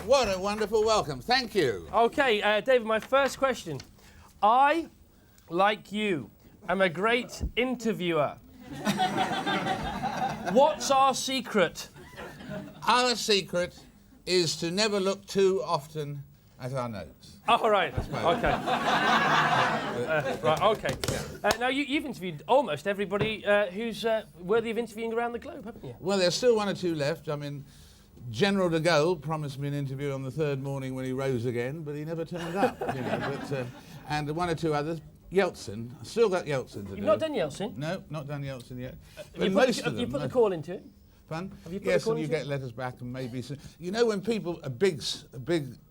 What a wonderful welcome. Thank you. Okay, David, my first question. I, like you, am a great interviewer. What's our secret? Our secret is to never look too often at our notes. Oh, right. Okay. Right, okay. Now, you've interviewed almost everybody who's worthy of interviewing around the globe, haven't you? Well, there's still one or two left. I mean, General de Gaulle promised me an interview on the third morning when he rose again, but he never turned up, you know. But, and one or two others. Yeltsin. I've still got Yeltsin to do. You've not done Yeltsin? No, not done Yeltsin yet. Have you put the call into it? Fun? Have you put yes, the call and you into get letters back and maybe... You know when people are big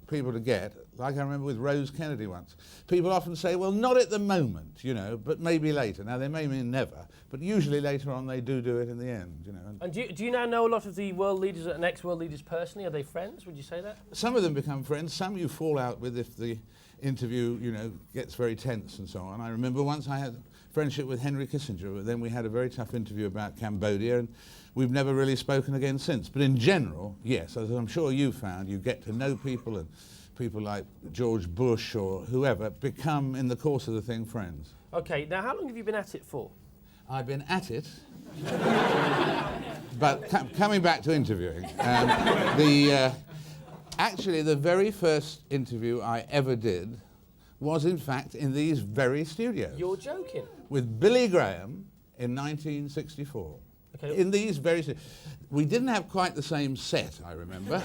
people to get, like I remember with Rose Kennedy once, people often say, well, not at the moment, you know, but maybe later. Now, they may mean never, but usually later on they do it in the end, you know. And do you now know a lot of the world leaders and ex-world leaders personally? Are they friends? Would you say that? Some of them become friends. Some you fall out with if the interview, you know, gets very tense and so on. I remember once I had friendship with Henry Kissinger, but then we had a very tough interview about Cambodia, and we've never really spoken again since. But in general, yes, as I'm sure you found, you get to know people, and people like George Bush or whoever become, in the course of the thing, friends. Okay, now how long have you been at it for? I've been at it, but coming back to interviewing, actually the very first interview I ever did was in fact in these very studios. You're joking? With Billy Graham in 1964. Okay. In these very... We didn't have quite the same set, I remember.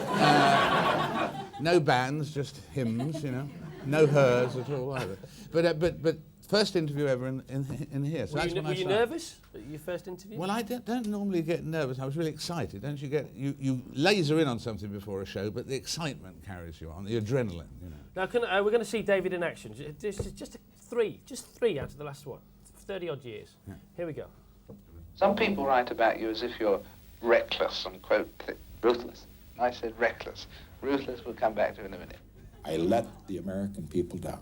No bands, just hymns, you know. No hers at all either. But first interview ever in here. So were you nervous at your first interview? Well, I don't normally get nervous. I was really excited. Don't you get... You laser in on something before a show, but the excitement carries you on, the adrenaline, you know. Now, we're going to see David in action. Just three out of the last 30-odd years. Yeah. Here we go. Some people write about you as if you're reckless and, quote, ruthless. I said reckless. Ruthless we'll come back to in a minute. I let the American people down.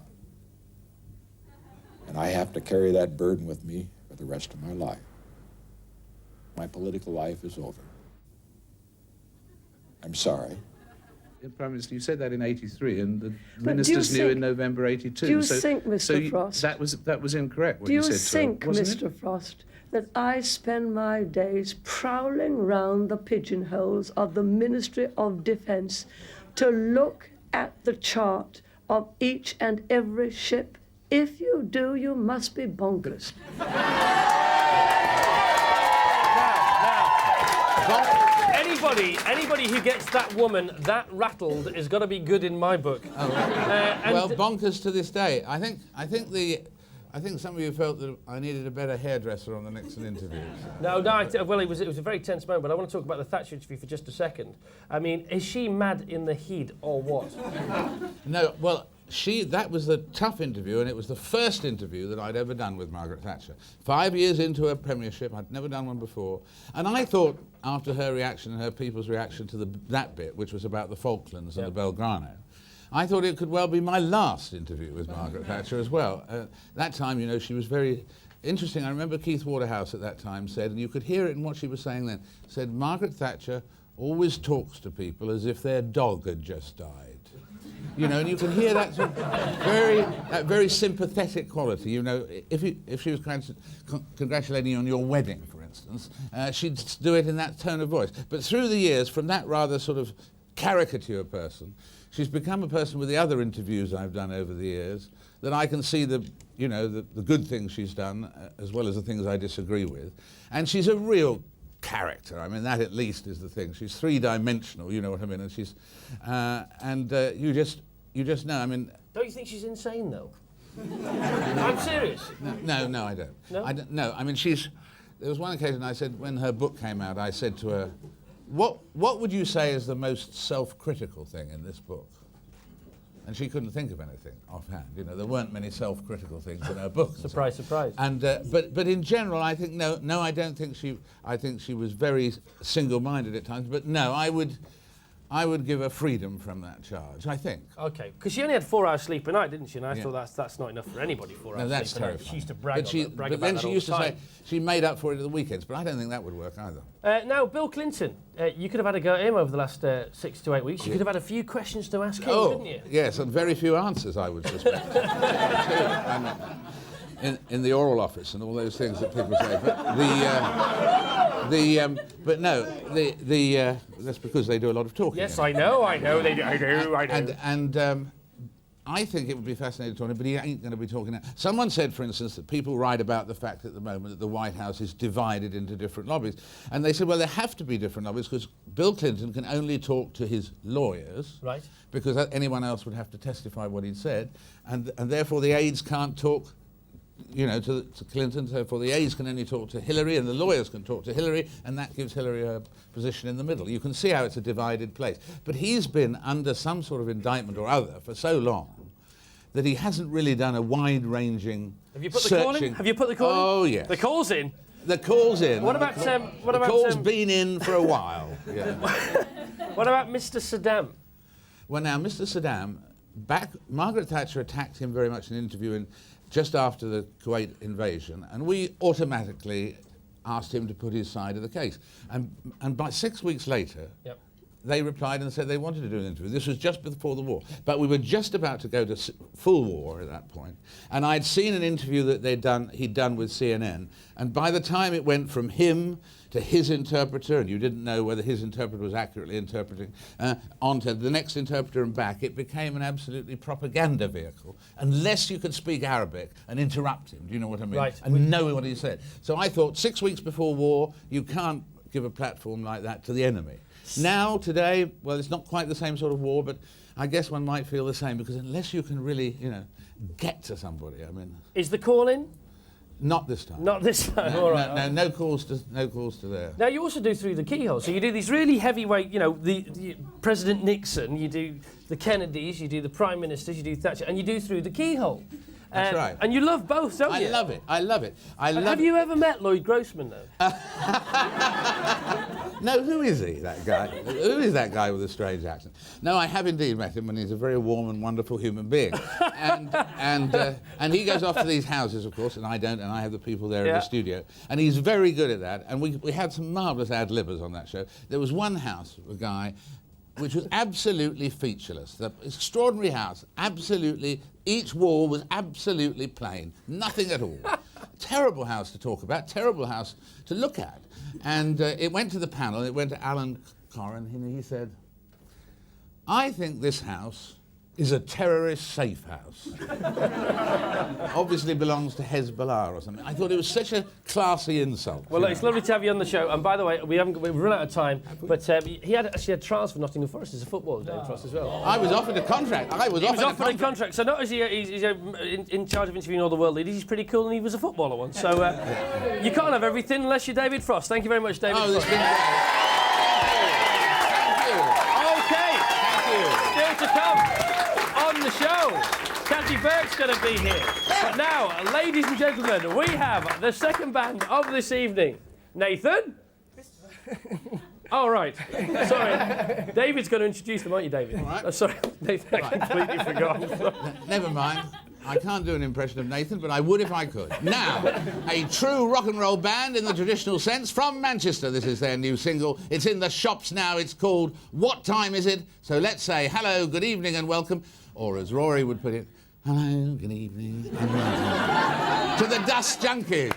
And I have to carry that burden with me for the rest of my life. My political life is over. I'm sorry. Prime Minister, you said that in '83, and the ministers knew in November '82. Do you think, Mr. Frost? That was incorrect. What you said. Do you think, Mr. Frost, that I spend my days prowling round the pigeonholes of the Ministry of Defence to look at the chart of each and every ship? If you do, you must be bonkers. Anybody who gets that woman that rattled is got to be good in my book. Oh, well, bonkers to this day. I think some of you felt that I needed a better hairdresser on the Nixon interview. No. Well, it was a very tense moment. But I want to talk about the Thatcher interview for just a second. I mean, is she mad in the head or what? No. Well, that was a tough interview, and it was the first interview that I'd ever done with Margaret Thatcher. 5 years into her premiership, I'd never done one before, and I thought, after her reaction and her people's reaction to that bit, which was about the Falklands and the Belgrano, I thought it could well be my last interview with Margaret Thatcher as well. That time, you know, she was very interesting. I remember Keith Waterhouse at that time said, and you could hear it in what she was saying then, said, Margaret Thatcher always talks to people as if their dog had just died. You know, and you can hear that very sympathetic quality. You know, if she was congratulating you on your wedding, for instance, she'd do it in that tone of voice. But through the years, from that rather sort of caricature person, she's become a person with the other interviews I've done over the years that I can see the good things she's done as well as the things I disagree with, and she's a real character. I mean, that at least is the thing. She's three-dimensional, you know what I mean, and she's you just know. I mean, don't you think she's insane though? I'm serious. No, I don't. No? I don't. No, I mean, there was one occasion I said, when her book came out, I said to her, what would you say is the most self-critical thing in this book? And she couldn't think of anything offhand. You know, there weren't many self-critical things in her book. Surprise, surprise. And but in general, I think no, I don't think she. I think she was very single-minded at times. But no, I would I would give her freedom from that charge, I think. Okay, because she only had 4 hours sleep a night, didn't she? And I Yeah. thought that's not enough for anybody. 4 hours No, that's sleep a night. terrifying. She used to brag, brag But about then that she all used the to time. say she made up for it at the weekends, but I don't think that would work either. Now, Bill Clinton, you could have had a go at him over the last 6 to 8 weeks. You could have had a few questions to ask him, couldn't you? Yes, and very few answers, I would suspect. in the oral office and all those things that people say. But that's because they do a lot of talking. Yes, I know they do. I do. And I think it would be fascinating to talk to him, but he ain't going to be talking now. Someone said, for instance, that people write about the fact at the moment that the White House is divided into different lobbies. And they said, well, there have to be different lobbies because Bill Clinton can only talk to his lawyers. Right. Because anyone else would have to testify what he'd said. And therefore the aides can't talk, to Clinton. Therefore the aides can only talk to Hillary and the lawyers can talk to Hillary, and that gives Hillary a position in the middle. You can see how it's a divided place. But he's been under some sort of indictment or other for so long that he hasn't really done a wide-ranging Have you put the call in? Have you put the call in? Oh, yes. The call's in? The call's in. What about... The call's been in for a while. Yeah. What about Mr. Saddam? Well, now, Mr. Saddam, Margaret Thatcher attacked him very much in an interview just after the Kuwait invasion, and we automatically asked him to put his side of the case. And by 6 weeks later, Yep. they replied and said they wanted to do an interview. This was just before the war. But we were just about to go to full war at that point. And I'd seen an interview that he'd done with CNN. And by the time it went from him to his interpreter, and you didn't know whether his interpreter was accurately interpreting, on to the next interpreter and back, it became an absolutely propaganda vehicle, unless you could speak Arabic and interrupt him. Do you know what I mean? Right. And know what he said. So I thought 6 weeks before war, you can't give a platform like that to the enemy. Now, today, well, it's not quite the same sort of war, but I guess one might feel the same, because unless you can really, get to somebody, I mean... Is the call in? Not this time. Not this time, No, all right. no calls to there. Now, you also do through the keyhole. So you do these really heavyweight, the President Nixon, you do the Kennedys, you do the Prime Ministers, you do Thatcher, and you do through the keyhole. That's right. And you love both, don't you? I love it. Have you ever met Lloyd Grossman, though? No, who is he, that guy? Who is that guy with a strange accent? No, I have indeed met him, and he's a very warm and wonderful human being. And he goes off to these houses, of course, and I don't, and I have the people there in the studio. And he's very good at that. And we had some marvellous ad-libbers on that show. There was one house, a guy, which was absolutely featureless. The extraordinary house, absolutely, each wall was absolutely plain, nothing at all. Terrible house to talk about, terrible house to look at. And it went to the panel, it went to Alan Corrin, and he said, I think this house is a terrorist safe house. Obviously belongs to Hezbollah or something. I thought it was such a classy insult. Well, look, it's lovely to have you on the show. And by the way, we've run out of time, but he actually had trials for Nottingham Forest as a footballer, David Frost, as well. I was offered a contract. He was offered a contract. So not as he's in charge of interviewing all the world leaders, he's pretty cool, and he was a footballer once. So you can't have everything unless you're David Frost. Thank you very much, David Frost. Okay. Thank you. Still to come on the show, Kathy Burke's going to be here. But now, ladies and gentlemen, we have the second band of this evening. Nathan? Oh, right. Sorry. David's going to introduce them, aren't you, David? All right. Oh, sorry, Nathan, I completely forgot. Never mind. I can't do an impression of Nathan, but I would if I could. Now, a true rock and roll band in the traditional sense from Manchester. This is their new single. It's in the shops now. It's called What Time Is It? So let's say hello, good evening and welcome. Or as Rory would put it, hello, good evening and welcome to the Dust Junkies.